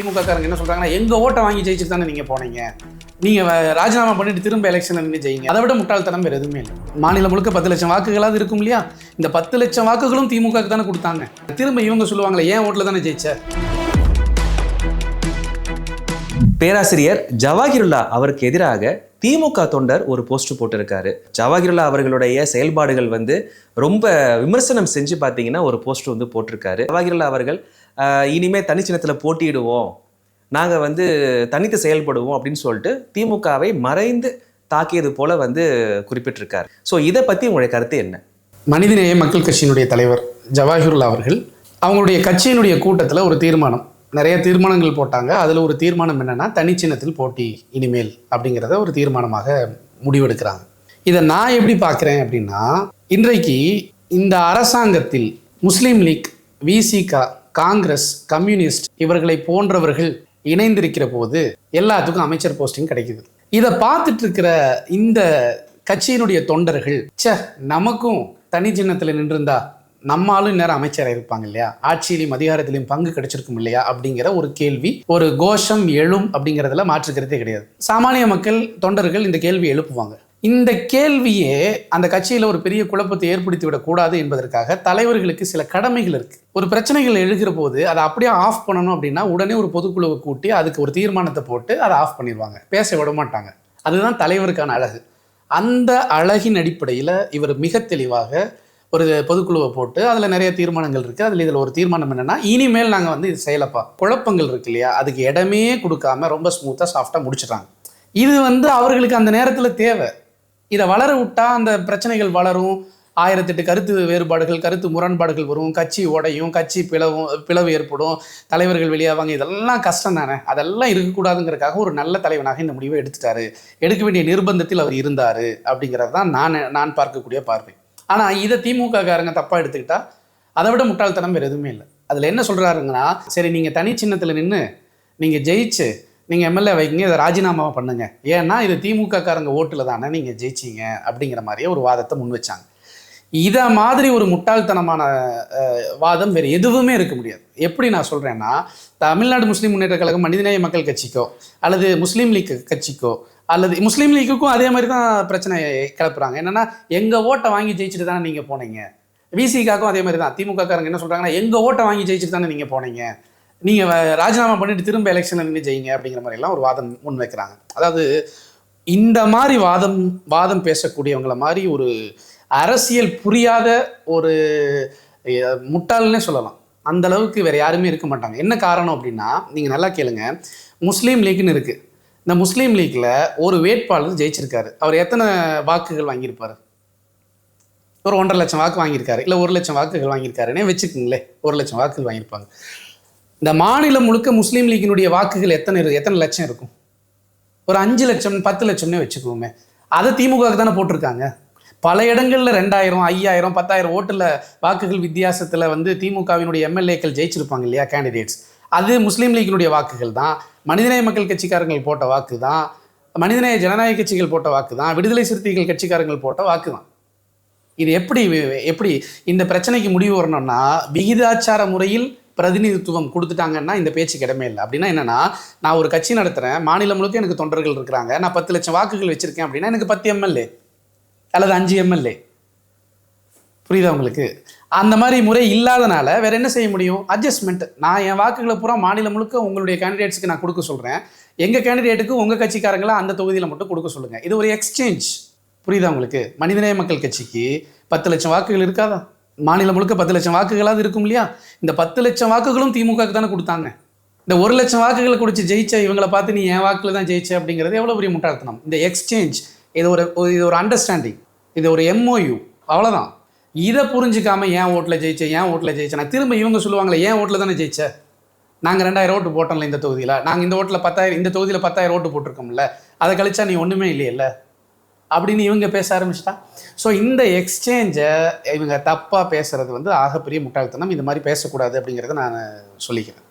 திமுக காரங்க என்ன சொல்றாங்கன்னா, எங்க ஓட்டை வாங்கி ஜெயிச்சுட்டு தானே நீங்க போனீங்க, நீங்க ராஜினாமா பண்ணிட்டு திரும்ப எலெக்ஷன்ல நின்று ஜெயிங்க. அதை விட முட்டாள்தனம் வேறு எதுவுமே இல்லை. மாநிலம் முழுக்க 10 லட்சம் வாக்குகளாவது இருக்கும் இல்லையா? இந்த 10 லட்சம் வாக்குகளும் திமுகக்கு தானே கொடுத்தாங்க. திரும்ப இவங்க சொல்லுவாங்களே, ஏன் ஓட்டுல தானே ஜெயிச்ச. பேராசிரியர் ஜவாஹிருல்லா அவருக்கு எதிராக திமுக தொண்டர் ஒரு போஸ்ட் போட்டிருக்காரு. ஜவாஹிருல்லா அவர்களுடைய செயல்பாடுகள் ரொம்ப விமர்சனம் செஞ்சு பார்த்தீங்கன்னா ஒரு போஸ்ட் போட்டிருக்காரு. ஜவாஹிருல்லா அவர்கள் இனிமே தனிச்சின்னத்தில் போட்டியிடுவோம், நாங்கள் தனித்து செயல்படுவோம் அப்படின்னு சொல்லிட்டு திமுகவை மறைந்து தாக்கியது போல குறிப்பிட்டிருக்காரு. ஸோ இதை பற்றி உங்களுடைய கருத்து என்ன? மனிதநேய மக்கள் கட்சியினுடைய தலைவர் ஜவாஹிருல்லா அவர்கள் அவங்களுடைய கட்சியினுடைய கூட்டத்தில் ஒரு தீர்மானம், நிறைய தீர்மானங்கள் போட்டாங்க. அதில் ஒரு தீர்மானம் என்னென்னா, தனிச்சின்னத்தில் போட்டி இனிமேல் அப்படிங்கிறத ஒரு தீர்மானமாக முடிவெடுக்கிறாங்க. இதை நான் எப்படி பார்க்குறேன் அப்படின்னா, இன்றைக்கு இந்த அரசாங்கத்தில் முஸ்லீம் லீக், விசிகா, காங்கிரஸ், கம்யூனிஸ்ட் இவர்களை போன்றவர்கள் இணைந்திருக்கிற போது எல்லாத்துக்கும் அமைச்சர் போஸ்டிங் கிடைக்குது. இதை பார்த்துட்டு இருக்கிற இந்த கட்சியினுடைய தொண்டர்கள், நமக்கும் தனி சின்னத்தில் நின்றிருந்தா நம்மளும் நேரம் அமைச்சராக இருப்பாங்க இல்லையா, ஆட்சியிலையும் அதிகாரத்திலையும் பங்கு கிடைச்சிருக்கும் இல்லையா அப்படிங்கிற ஒரு கேள்வி, ஒரு கோஷம் எழும். அப்படிங்கிறதுல மாற்றுக்கிறதே கிடையாது. சாமானிய மக்கள், தொண்டர்கள் இந்த கேள்வி எழுப்புவாங்க. இந்த கேள்வியே அந்த கட்சியில் ஒரு பெரிய குழப்பத்தை ஏற்படுத்தி விடக்கூடாது என்பதற்காக தலைவர்களுக்கு சில கடமைகள் இருக்குது. ஒரு பிரச்சனைகள் எழுகிற போது அதை அப்படியே ஆஃப் பண்ணணும் அப்படின்னா உடனே ஒரு பொதுக்குழுவை கூட்டி அதுக்கு ஒரு தீர்மானத்தை போட்டு அதை ஆஃப் பண்ணிடுவாங்க, பேச விட மாட்டாங்க. அதுதான் தலைவருக்கான அழகு. அந்த அழகின் அடிப்படையில் இவர் மிக தெளிவாக ஒரு பொதுக்குழுவை போட்டு அதில் நிறைய தீர்மானங்கள் இருக்குது. அதில் இதில் ஒரு தீர்மானம் என்னென்னா, இனிமேல் நாங்கள் இது செய்யலப்பா, குழப்பங்கள் இருக்கு இல்லையா, அதுக்கு இடமே கொடுக்காம ரொம்ப ஸ்மூத்தாக சாஃப்டாக முடிச்சிட்டாங்க. இது அவர்களுக்கு அந்த நேரத்தில் தேவை. இதை வளர விட்டால் அந்த பிரச்சனைகள் வளரும், 1008 கருத்து வேறுபாடுகள், கருத்து முரண்பாடுகள் வரும், கட்சி உடையும், கட்சி பிளவு ஏற்படும், தலைவர்கள் வெளியாவாங்க. இதெல்லாம் கஷ்டம் தானே. அதெல்லாம் இருக்கக்கூடாதுங்கிறதுக்காக ஒரு நல்ல தலைவனாக இந்த முடிவை எடுத்துட்டாரு. எடுக்க வேண்டிய நிர்பந்தத்தில் அவர் இருந்தார் அப்படிங்கிறது தான் நான் பார்க்கக்கூடிய பார்வை. ஆனால் இதை திமுக காரங்க தப்பாக எடுத்துக்கிட்டா அதை விட முட்டாள்தனம் வேறு எதுவுமே இல்லை. அதில் என்ன சொல்கிறாருங்கன்னா, சரி நீங்கள் தனி சின்னத்தில் நின்று நீங்கள் ஜெயிச்சு நீங்கள் எம்எல்ஏ வைக்கிங்க, இதை ராஜினாமாவை பண்ணுங்க, ஏன்னா இது திமுக காரங்க ஓட்டில் தானே நீங்கள் ஜெயிச்சிங்க அப்படிங்கிற மாதிரியே ஒரு வாதத்தை முன் வச்சாங்க. இதை மாதிரி ஒரு முட்டாள்தனமான வாதம் வேறு எதுவுமே இருக்க முடியாது. எப்படி நான் சொல்கிறேன்னா, தமிழ்நாடு முஸ்லீம் முன்னேற்ற கழகம், மனிதநேய மக்கள் கட்சிக்கோ அல்லது முஸ்லீம் லீக் கட்சிக்கோ அல்லது முஸ்லீம் லீக்குக்கும் அதே மாதிரி தான் பிரச்சனை கிளப்புறாங்க. என்னென்னா, எங்கள் ஓட்டை வாங்கி ஜெயிச்சுட்டு தானே நீங்கள் போனீங்க. விசிகாக்கும் அதே மாதிரி தான். திமுக காரங்க என்ன சொல்கிறாங்கன்னா, எங்கள் ஓட்டை வாங்கி ஜெயிச்சுட்டு தானே நீங்கள் போனீங்க, நீங்கள் ராஜினாமா பண்ணிட்டு திரும்ப எலெக்ஷனில் நின்று ஜெயிங்க அப்படிங்கிற மாதிரிலாம் ஒரு வாதம் முன் வைக்கிறாங்க. அதாவது இந்த மாதிரி வாதம் பேசக்கூடியவங்கள மாதிரி ஒரு அரசியல் புரியாத ஒரு முட்டாள்னே சொல்லலாம். அந்த அளவுக்கு வேறு யாருமே இருக்க மாட்டாங்க. என்ன காரணம் அப்படின்னா, நீங்கள் நல்லா கேளுங்க. முஸ்லீம் லீக்னு இருக்குது. இந்த முஸ்லீம் லீக்கில் ஒரு வேட்பாளர் ஜெயிச்சிருக்காரு. அவர் எத்தனை வாக்குகள் வாங்கியிருப்பார்? ஒரு 1.5 லட்சம் வாக்கு வாங்கியிருக்காரு, இல்லை 1 லட்சம் வாக்குகள் வாங்கியிருக்காருன்னே வச்சுக்கோங்களேன். 1 லட்சம் வாக்குகள் வாங்கியிருப்பாங்க. இந்த மாநிலம் முழுக்க முஸ்லீம் லீக்கினுடைய வாக்குகள் எத்தனை லட்சம் இருக்கும்? ஒரு 5 லட்சம் 10 லட்சம்னே வச்சுக்குவோமே. அதை திமுகவுக்கு தானே போட்டிருக்காங்க. பல இடங்களில் 2000, 5000, 10,000 ஓட்டில் வாக்குகள் வித்தியாசத்தில் திமுகவினுடைய எம்எல்ஏக்கள் ஜெயிச்சிருப்பாங்க இல்லையா, கேண்டிடேட்ஸ். அது முஸ்லீம் லீக்கினுடைய வாக்குகள் தான், மனிதநேய மக்கள் கட்சிக்காரங்கள் போட்ட வாக்கு தான், மனிதநேய ஜனநாயக கட்சிகள் போட்ட வாக்கு தான், விடுதலை சிறுத்தைகள் கட்சிக்காரங்கள் போட்ட வாக்கு தான். இது எப்படி இந்த பிரச்சனைக்கு முடிவு வரணும்னா, விகிதாச்சார முறையில் பிரதிநிதித்துவம் கொடுத்துட்டாங்கன்னா இந்த பேச்சுக்கு இடமே இல்லை. அப்படின்னா என்னென்னா, நான் ஒரு கட்சி நடத்துகிறேன், மாநிலம் முழுக்க எனக்கு தொண்டர்கள் இருக்கிறாங்க, நான் 10 லட்சம் வாக்குகள் வச்சுருக்கேன் அப்படின்னா எனக்கு 10 எம்எல்ஏ அல்லது 5 எம்எல்ஏ. புரியுதா உங்களுக்கு? அந்த மாதிரி முறை இல்லாதனால வேறு என்ன செய்ய முடியும்? அட்ஜஸ்ட்மெண்ட். நான் என் வாக்குகளை பூரா மாநிலம் முழுக்க உங்களுடைய கேண்டிடேட்ஸுக்கு நான் கொடுக்க சொல்கிறேன், எங்கள் கேண்டிடேட்டுக்கு உங்கள் கட்சிக்காரங்களை அந்த தொகுதியில் மட்டும் கொடுக்க சொல்லுங்கள். இது ஒரு எக்ஸ்சேஞ்ச். புரியுதா உங்களுக்கு? மனிதநேய மக்கள் கட்சிக்கு 10 லட்சம் வாக்குகள் இருக்காதா? மாநிலம் முழுக்க 10 லட்சம் வாக்குகளாவது இருக்கும் இல்லையா? இந்த 10 லட்சம் வாக்குகளும் திமுகவுக்கு தானே கொடுத்தாங்க. இந்த 1 லட்சம் வாக்குகளை கொடுத்து ஜெயிச்ச இவங்களை பார்த்து நீ என் வாக்கில் தான் ஜெயிச்ச அப்படிங்கிறது எவ்வளோ பெரிய முட்டாள்தனம். இந்த எக்ஸ்சேஞ்ச், இது ஒரு அண்டர்ஸ்டாண்டிங், இது ஒரு MOU, அவ்வளோதான். இதை புரிஞ்சிக்காம ஏன் ஓட்டில் ஜெயிச்சேன் நான் திரும்ப இவங்க சொல்லுவாங்களே, ஏன் ஓட்டில் தானே ஜெயிச்ச, நாங்கள் 2000 ஓட்டு போட்டோம்ல இந்த தொகுதியில், நாங்கள் இந்த ஓட்டில் 10,000, இந்த தொகுதியில் 10,000 ஓட்டு போட்டிருக்கோம்ல, அதை கழிச்சா நீ ஒன்றுமே இல்லையில்ல அப்படின்னு இவங்க பேச ஆரம்பிச்சிட்டா. ஸோ இந்த எக்ஸ்சேஞ்சை இவங்க தப்பாக பேசுகிறது ஆகப்பெரிய முட்டாள்தனம். இந்த மாதிரி பேசக்கூடாது அப்படிங்கிறத நான் சொல்லிக்கிறேன்.